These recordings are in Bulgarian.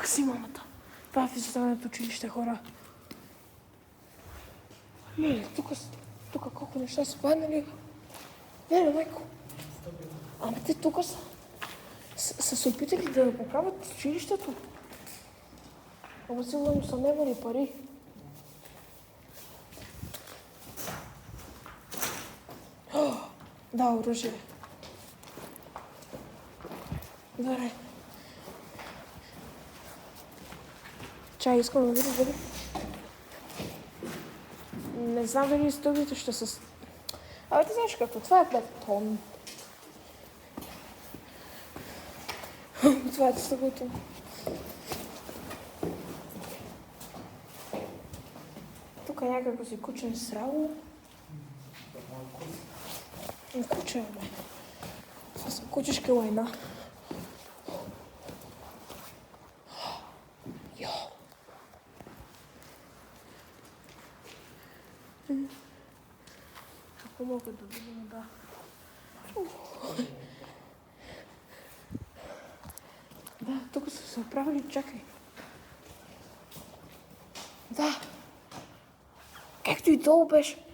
Как си, мамата? Това е физическото училище, хора. Леле, тук колко неща са паднали. Леле, майко. Ама те тук са се опитали да поправят училището. Ама сигурно са немали пари. Да, оръжие. Добре. Чай, искам да видя дали. Не знам дали стълбите ще са... Абе, ти знаеш какво? Това е бетон. Това е стълбото. Тук е някакво си кучен срало. Куче, бе. Това са кучешки лайна. Йо! Ако мога да видим, да. Да, тук са се оправили, чакай. Да. Както и долу беше.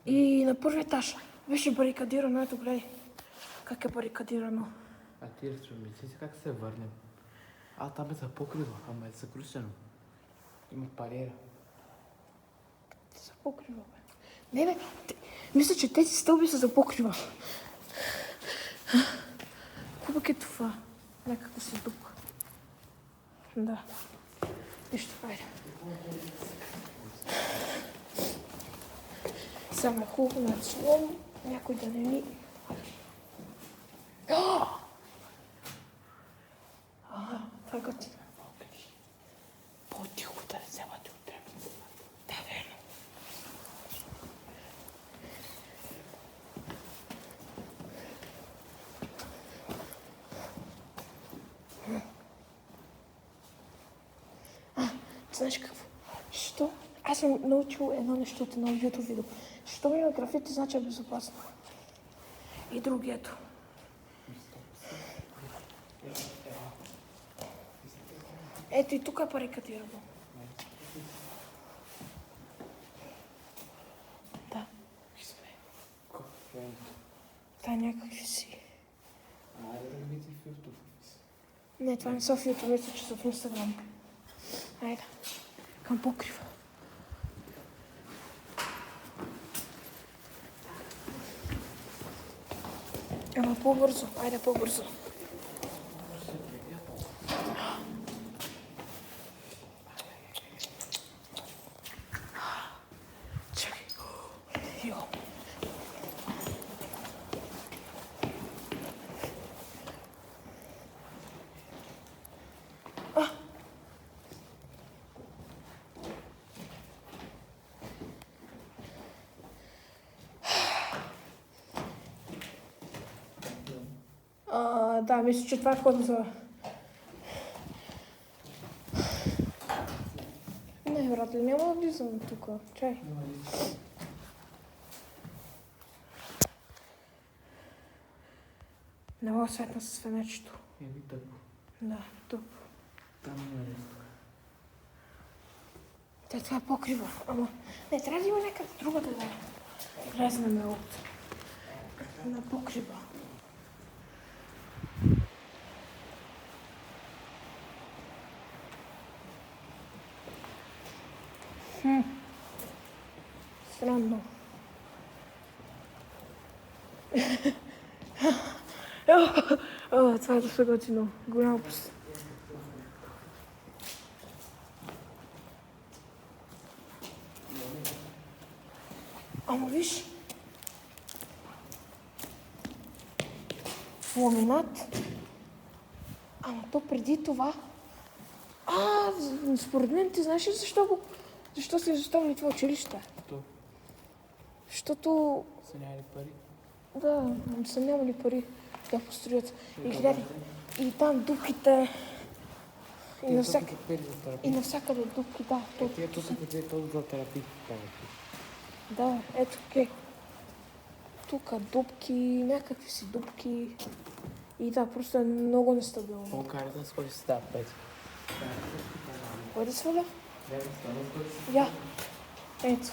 И на първи етаж беше барикадирано. Ето, гледай. Как е барикадирано. А ти размисли си как се върнем. Там е за покрива, ама е закрушено. Има париера. За покрива, бе. Не, бе. Мисля, че тези стълби са за покрива. Кубък е това. Някаква си дупка. Да. Нищо, хайде. Само хубаво над слом. Някой да не ми... Това е готино. По-тихо да не вземате утре. Да, верно. Знаеш какво? Що? Аз съм научил едно нещо от едно YouTube видео. Що ми има графити, значи е безопасно. И другието. Ето и тук е барикадирано. Да. Това е някакви си. Не, това не са в YouTube, мисля, че са в Instagram. Айде, към покрива. Ама по-бързо, айде по-бързо. Чакай. Йо. Да, мисля, че това е входа за... Не, брат, ли няма да влизам тук. Чай. Не мога светна с фенечето. Тъпо. Да, тъпо. Там има нещо. Това е покрива. Ама... Не, трябва да има някакъв друга да влезнем от... на покрива. Странно. Това е доста готино. Голямо пъст. Ама виж. Ламинат. Ама то преди това... според мен ти знаеш ли защо са изоставили това училище? Защото... Са нямали пари? Да, са нямали пари да построят. И гледай, и там дупките... И навсякъде дупки, да. Тия тук са къде толкова терапии. Да, ето, окей. Тук дупки, някакви си дупки. И да, просто е много нестабилно. По карата сходи с тази пет. Кой да сваля? Не, стана с който си. Я. Ето.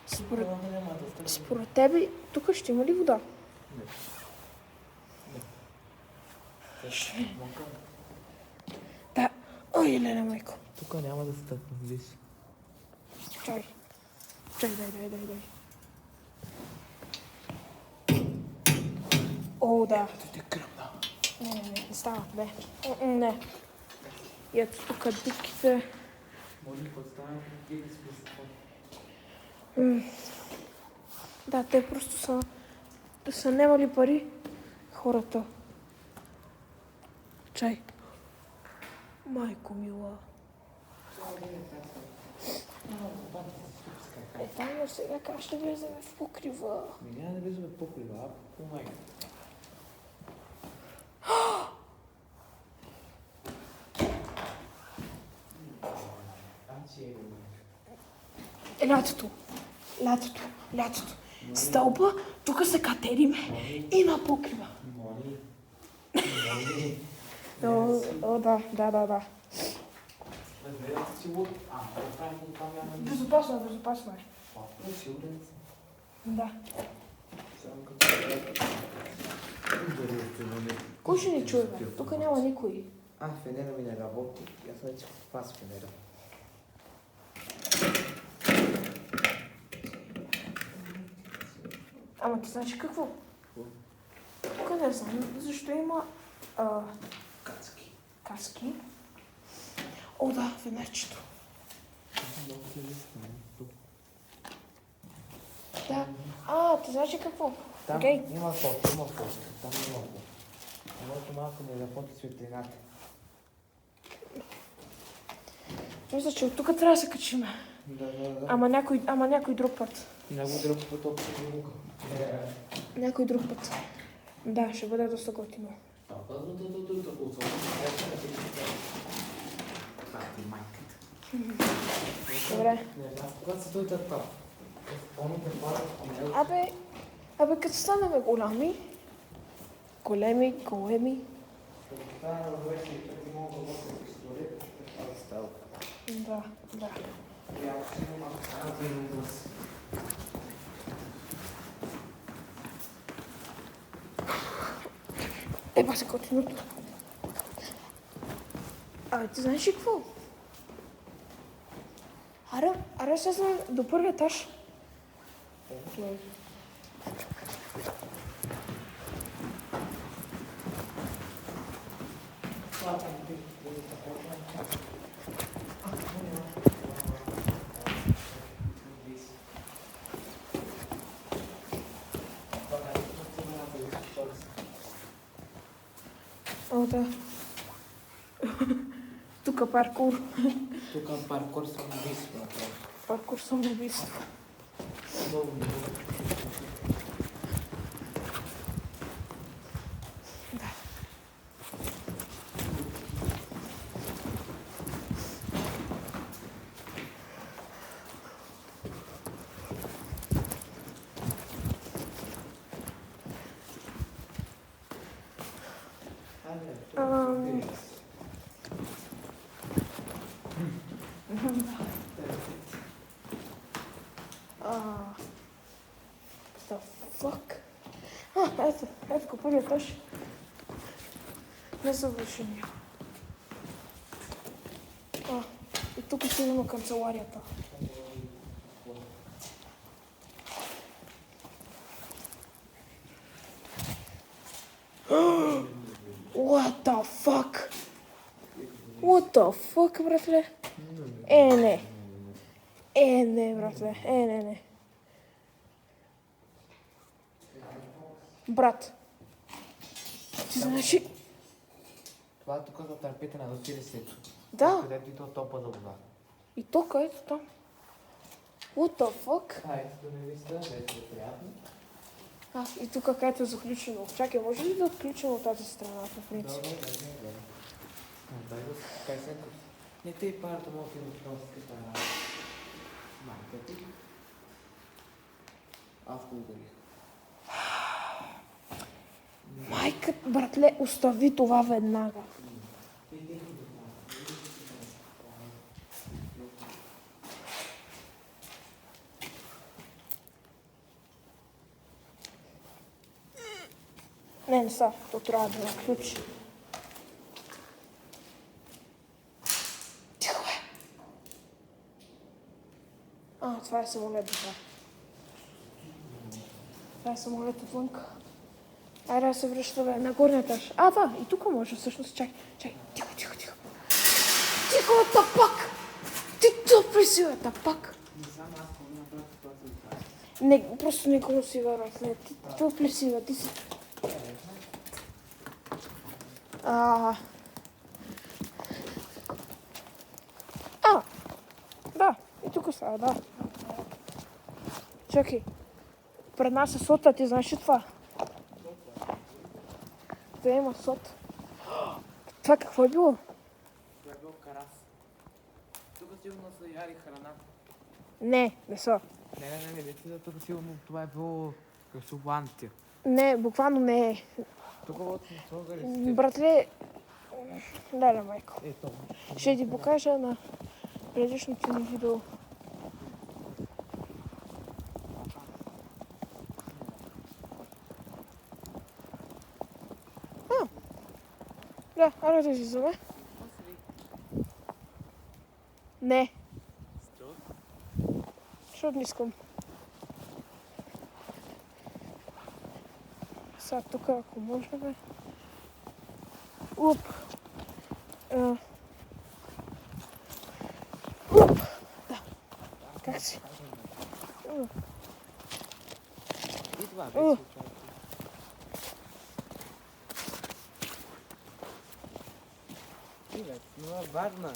Според няма да стане. Според тебе, тук ще има ли вода? Не. Да. Ой, леле, майко. Тук няма да стъпна, виж. Чай. Дай. О, да. Те кръмна. Не става, бе. Не. И ето тук дупките. Може ли подставя и да си Да, те просто са немали пари хората. Чай. Майко мила. Там сега как ще влезем в покрива? Няма да влизаме в покрива, помага. Лятото. Стълба, тук се катериме и на покрива. О, да. Безопасно е. Да. Кой ще ни чуе, бе? Тук няма никой. Фенера ми не работи. Аз вече пас фенера. Ама ти знаеш какво? Тук не знам, защо има каски. О, да, фенерчето. Да. Ти знаеш ли какво? Там Гей. има фото. Там има фото. Моето малко не работи светлината. Мисля, че от тук трябва да се качиме. Да. Ама някой друг път. Много друг път опит друга. Някой друг път. Да, ще бъде доста готино. Добре. Когато се дойде това? Абе, като станем големи. Да. Еба се готиното. Ти знаеш ли какво? Аре слезем до първи етаж. О, да. Тук паркур. Тук паркур самоубийство. Паркур самоубийство. Да. The fuck? Ето го първият етаж. Незавършения. И тук ще идем на канцеларията. What the fuck? What the fuck, братле? Не, братле. Не. Брат, ти знаеш ли? Това е тук за търпите на до 40. Да. Където и то топа за вода. И то където там? What the fuck? Ето да не ви стане, ето е приятно. И тук където е заключено. Чакай, може ли да отключим от тази страна, по принцип? Да. Дай го кай сенко. Не те и парата мога да проската майка ти. Аз го ударих. Майка, братле, остави това веднага. Не става. То трябва да наключи. Тихо е. Това е самолет, добре. Това е самолет отвънка. Айде да се връщаме на горния етаж. Да, и тук може всъщност. Чай. Тихо. Тихо, тапак! Ти топли си, бе, тапак! Не знам, аз помня това се отказва. Не, просто не го си върнат. Не, ти топли си, бе, ти си... Да, и тук става, да. Чакай. Пред нас е сота, ти знаеш ли това? Да, има сот. Това какво е било? Това е било карас. Тук сигурно са яли храна. Не са. Не, вече тук сигурно това е било кръсовантия. Не, буквално не е. Тук вот са слагали Братле, дай, майко. Ето. Ще ти покажа на предишното ни видео. Да, аре да излизаме. Не. Защото не искам. Сега тук, ако може, бе. Уп. Да. Как си? И това бе случайно. Ти бе, това важна.